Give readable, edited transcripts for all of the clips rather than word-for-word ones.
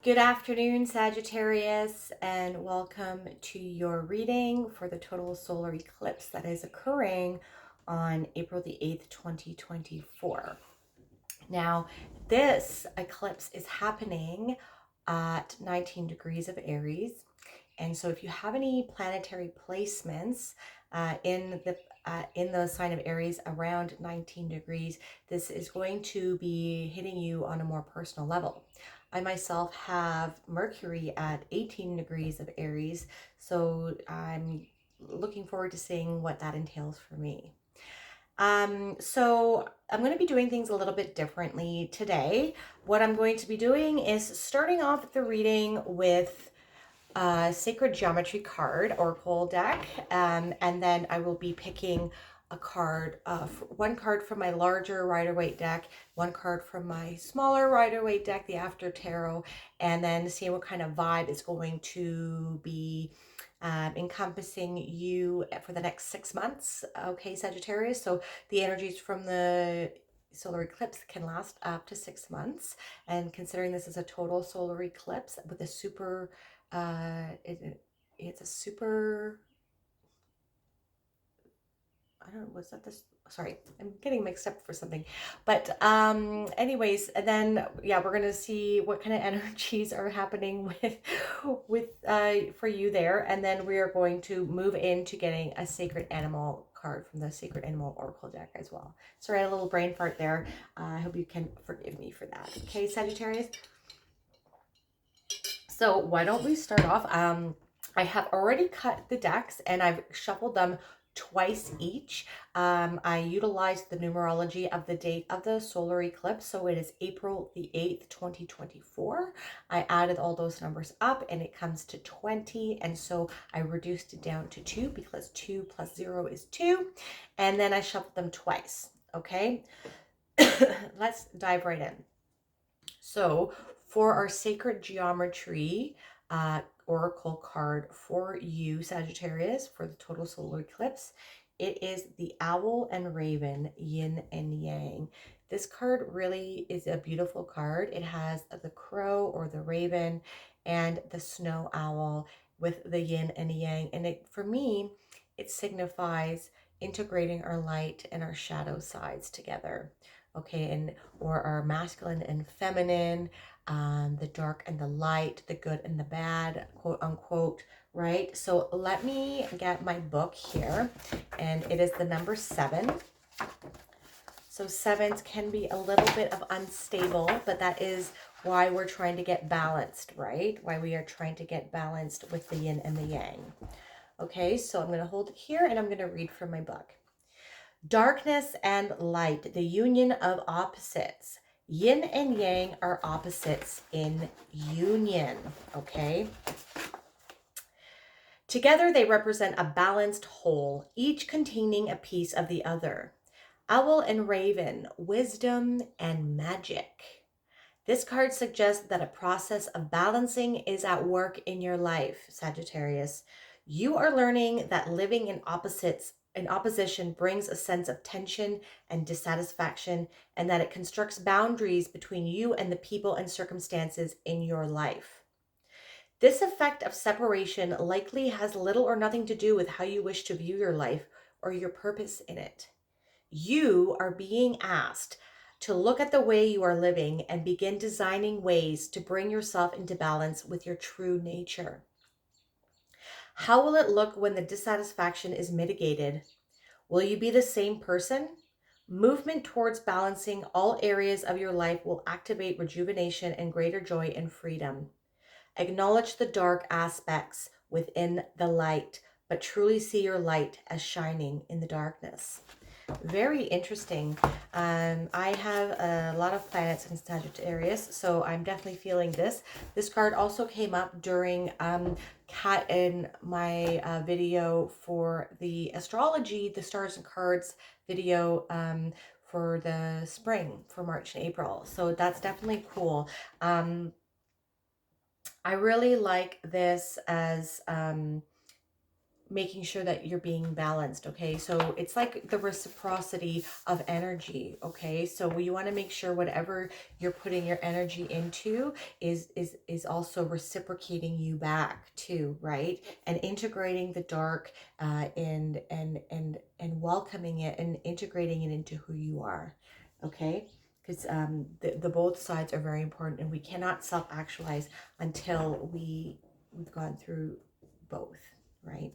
Good afternoon, Sagittarius, and welcome to your reading for the total solar eclipse that is occurring on April the 8th, 2024. Now, this eclipse is happening at 19 degrees of Aries. And so if you have any planetary placements in the sign of Aries around 19 degrees, this is going to be hitting you on a more personal level. I myself have Mercury at 18 degrees of Aries, so I'm looking forward to seeing what that entails for me. So I'm going to be doing things a little bit differently today. What I'm going to be doing is starting off the reading with a sacred geometry card oracle deck, and then I will be picking a card, one card from my larger Rider-Waite deck, one card from my smaller Rider-Waite deck, the After Tarot, and then see what kind of vibe is going to be encompassing you for the next 6 months. Okay, Sagittarius. So the energies from the solar eclipse can last up to 6 months. And considering this is a total solar eclipse with a super, it's a super, I don't know, was that this? Sorry, I'm getting mixed up for something. But anyways, and then yeah, we're gonna see what kind of energies are happening with for you there, and then we are going to move into getting a sacred animal card from the sacred animal oracle deck as well. Sorry, I had a little brain fart there. I hope you can forgive me for that. Okay, Sagittarius. So why don't we start off? I have already cut the decks and I've shuffled them twice each. I utilized the numerology of the date of the solar eclipse. So it is April the 8th, 2024. I added all those numbers up and it comes to 20. And so I reduced it down to 2 because 2 plus 0 is 2. And then I shuffled them twice. Okay. Let's dive right in. So for our sacred geometry oracle card for you, Sagittarius, for the total solar eclipse, it is the owl and raven, yin and yang. This card really is a beautiful card. It has the crow or the raven and the snow owl with the yin and yang. And it, for me, it signifies integrating our light and our shadow sides together. Okay, and or our masculine and feminine, the dark and the light, the good and the bad, quote unquote, right? So let me get my book here, and it is the number 7. So sevens can be a little bit of unstable, but that is why we're trying to get balanced, right? Why we are trying to get balanced with the yin and the yang. Okay, so I'm going to hold it here and I'm going to read from my book. Darkness and light, the union of opposites. Yin and yang are opposites in union, okay? Together they represent a balanced whole, each containing a piece of the other. Owl and raven, wisdom and magic. This card suggests that a process of balancing is at work in your life, Sagittarius. You are learning that living in opposition brings a sense of tension and dissatisfaction, and that it constructs boundaries between you and the people and circumstances in your life. This effect of separation likely has little or nothing to do with how you wish to view your life or your purpose in it. You are being asked to look at the way you are living and begin designing ways to bring yourself into balance with your true nature. How will it look when the dissatisfaction is mitigated? Will you be the same person? Movement towards balancing all areas of your life will activate rejuvenation and greater joy and freedom. Acknowledge the dark aspects within the light, but truly see your light as shining in the darkness. Very interesting. I have a lot of planets in Sagittarius, so I'm definitely feeling this. This card also came up during Kat in my video for the astrology, the stars and cards video for the spring, for March and April. So that's definitely cool. I really like this as making sure that you're being balanced. Okay, so it's like the reciprocity of energy. Okay, so you want to make sure whatever you're putting your energy into is also reciprocating you back too, right? And integrating the dark, and welcoming it and integrating it into who you are. Okay, because the both sides are very important, and we cannot self-actualize until we've gone through both, right?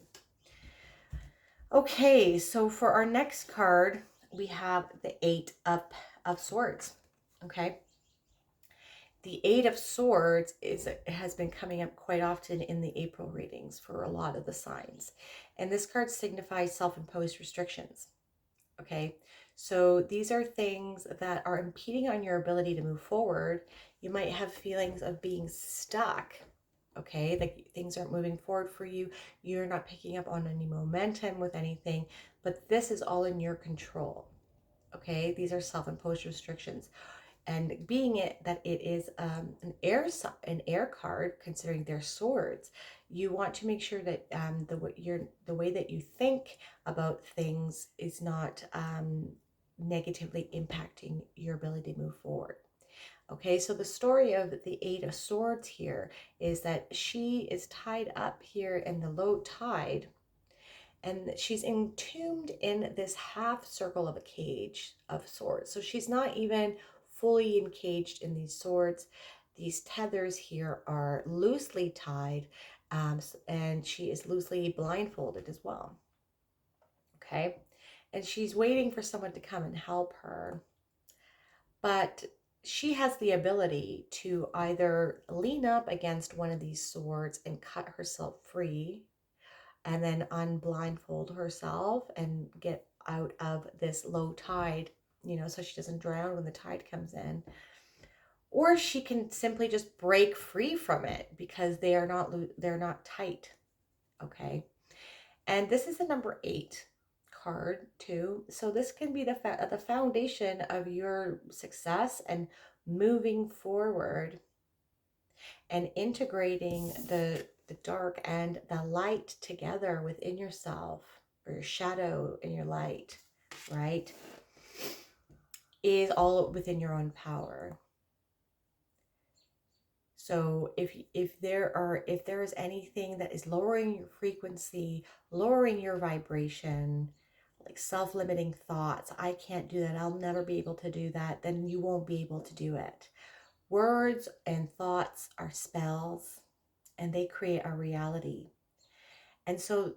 Okay, so for our next card, we have the Eight of Swords. Okay, the Eight of Swords has been coming up quite often in the April readings for a lot of the signs, and this card signifies self-imposed restrictions. Okay, so these are things that are impeding on your ability to move forward. You might have feelings of being stuck. Okay, like things aren't moving forward for you. You're not picking up on any momentum with anything, but this is all in your control. Okay, these are self-imposed restrictions, and being it that it is an air card, considering their swords, you want to make sure that the way that you think about things is not negatively impacting your ability to move forward. Okay, so the story of the Eight of Swords here is that she is tied up here in the low tide, and she's entombed in this half circle of a cage of swords. So she's not even fully encaged in these swords. These tethers here are loosely tied, and she is loosely blindfolded as well. Okay, and she's waiting for someone to come and help her, but she has the ability to either lean up against one of these swords and cut herself free, and then unblindfold herself and get out of this low tide, so she doesn't drown when the tide comes in. Or she can simply just break free from it because they're not tight. Okay, and this is the number 8 card too, so this can be the foundation of your success and moving forward and integrating the dark and the light together within yourself, or your shadow and your light, right, is all within your own power. So if there is anything that is lowering your frequency, lowering your vibration, like self-limiting thoughts, I can't do that, I'll never be able to do that, then you won't be able to do it. Words and thoughts are spells, and they create our reality. And so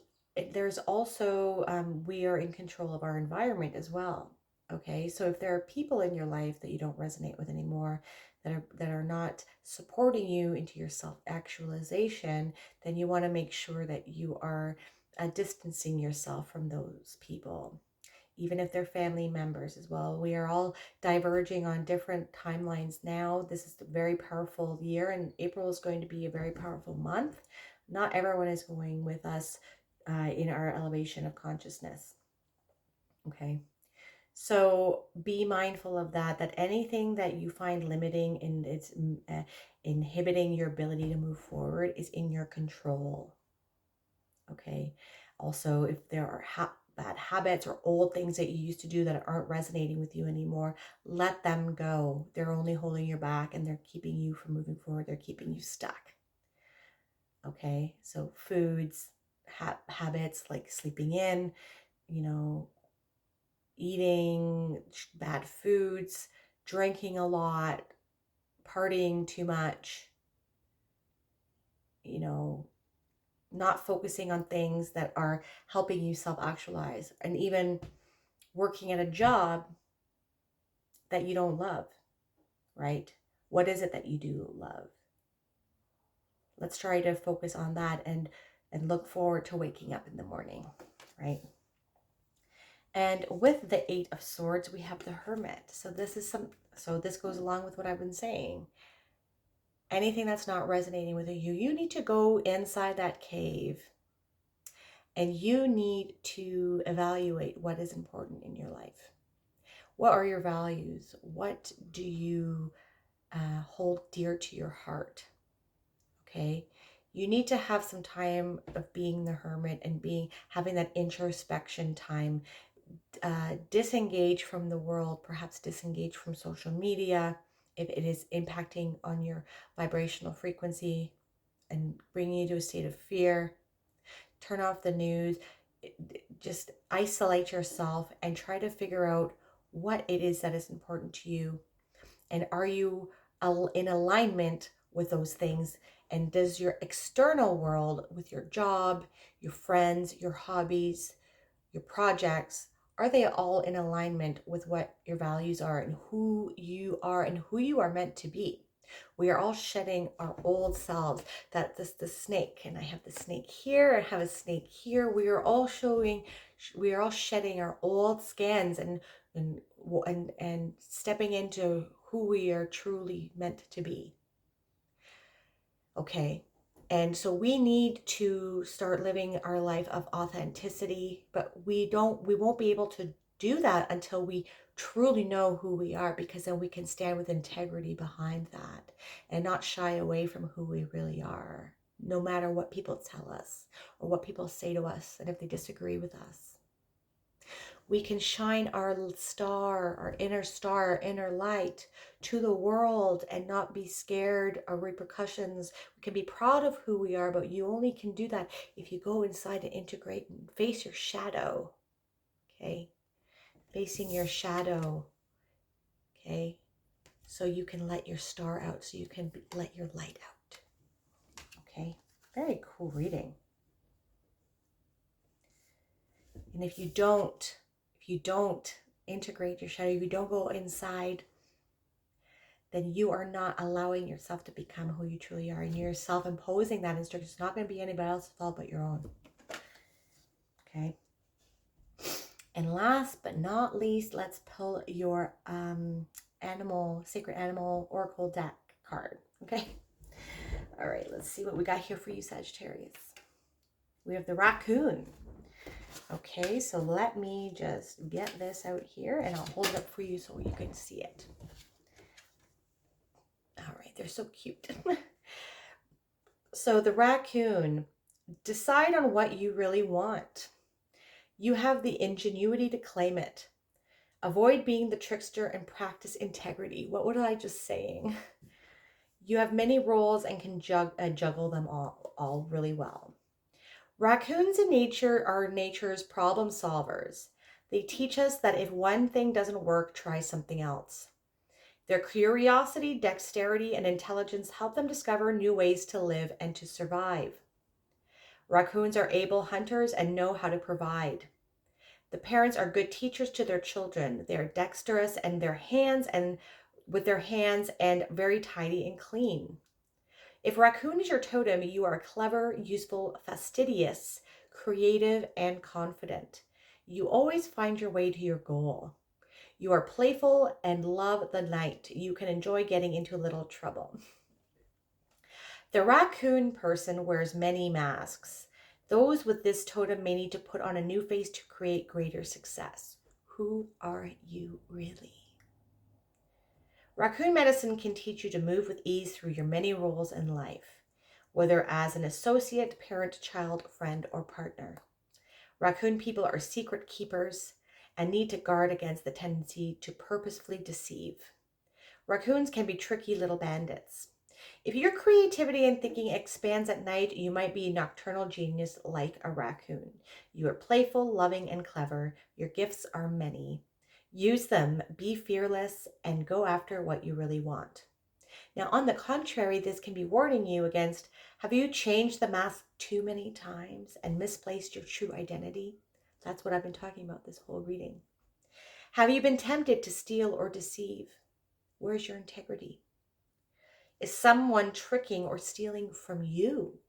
there's also, we are in control of our environment as well. Okay, so if there are people in your life that you don't resonate with anymore, that are not supporting you into your self-actualization, then you want to make sure that you are distancing yourself from those people, even if they're family members as well. We are all diverging on different timelines now. This is a very powerful year, and April is going to be a very powerful month. Not everyone is going with us in our elevation of consciousness. Okay. So be mindful of that anything that you find limiting and it's inhibiting your ability to move forward is in your control. Okay. Also, if there are bad habits or old things that you used to do that aren't resonating with you anymore, let them go. They're only holding you back, and they're keeping you from moving forward. They're keeping you stuck. Okay. So foods, habits like sleeping in, eating bad foods, drinking a lot, partying too much, not focusing on things that are helping you self-actualize, and even working at a job that you don't love, right? What is it that you do love? Let's try to focus on that and look forward to waking up in the morning, right? And with the Eight of Swords, we have the Hermit. So this goes along with what I've been saying. Anything that's not resonating with you need to go inside that cave, and you need to evaluate what is important in your life. What are your values? What do you hold dear to your heart? Okay, You need to have some time of being the hermit and having that introspection time. Disengage from the world, perhaps disengage from social media if it is impacting on your vibrational frequency and bringing you to a state of fear. Turn off the news. Just isolate yourself and try to figure out what it is that is important to you. And are you in alignment with those things? And does your external world, with your job, your friends, your hobbies, your projects, are they all in alignment with what your values are and who you are and who you are meant to be? We are all shedding our old selves. That this the snake, and I have the snake here, I have a snake here. We are all shedding our old skins and stepping into who we are truly meant to be. Okay. And so we need to start living our life of authenticity, but we won't be able to do that until we truly know who we are, because then we can stand with integrity behind that and not shy away from who we really are, no matter what people tell us or what people say to us, and if they disagree with us. We can shine our star, our inner light to the world and not be scared of repercussions. We can be proud of who we are, but you only can do that if you go inside and integrate and face your shadow. Okay? Facing your shadow. Okay? So you can let your star out, so you can let your light out. Okay? Very cool reading. And if you don't integrate your shadow, if you don't go inside, then you are not allowing yourself to become who you truly are. And you're self-imposing that instruction. It's not going to be anybody else's fault but your own. Okay. And last but not least, let's pull your sacred animal oracle deck card. Okay. All right, let's see what we got here for you, Sagittarius. We have the raccoon. Okay, so let me just get this out here and I'll hold it up for you so you can see it. All right, they're so cute. So the raccoon, decide on what you really want. You have the ingenuity to claim it. Avoid being the trickster and practice integrity. What was I just saying? You have many roles and can juggle them all really well. Raccoons in nature are nature's problem solvers. They teach us that if one thing doesn't work, try something else. Their curiosity, dexterity, and intelligence help them discover new ways to live and to survive. Raccoons are able hunters and know how to provide. The parents are good teachers to their children. They are dexterous with their hands and very tidy and clean. If raccoon is your totem, you are clever, useful, fastidious, creative, and confident. You always find your way to your goal. You are playful and love the night. You can enjoy getting into a little trouble. The raccoon person wears many masks. Those with this totem may need to put on a new face to create greater success. Who are you really? Raccoon medicine can teach you to move with ease through your many roles in life, whether as an associate, parent, child, friend, or partner. Raccoon people are secret keepers and need to guard against the tendency to purposefully deceive. Raccoons can be tricky little bandits. If your creativity and thinking expands at night, you might be a nocturnal genius like a raccoon. You are playful, loving, and clever. Your gifts are many. Use them, be fearless, and go after what you really want. Now, on the contrary, this can be warning you against, have you changed the mask too many times and misplaced your true identity? That's what I've been talking about this whole reading. Have you been tempted to steal or deceive? Where's your integrity? Is someone tricking or stealing from you?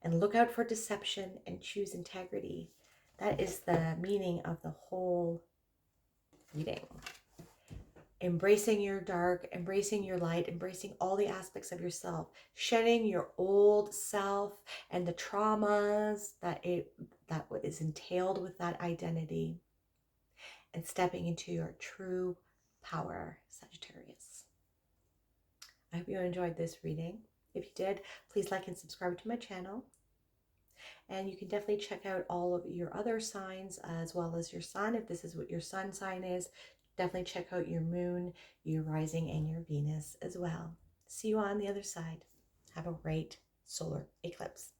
And look out for deception and choose integrity. That is the meaning of the whole reading. Embracing your dark, embracing your light, embracing all the aspects of yourself, shedding your old self and the traumas that is entailed with that identity, and stepping into your true power, Sagittarius. I hope you enjoyed this reading. If you did, please like and subscribe to my channel. And you can definitely check out all of your other signs as well as your sun. If this is what your sun sign is, definitely check out your moon, your rising, and your Venus as well. See you on the other side. Have a great solar eclipse.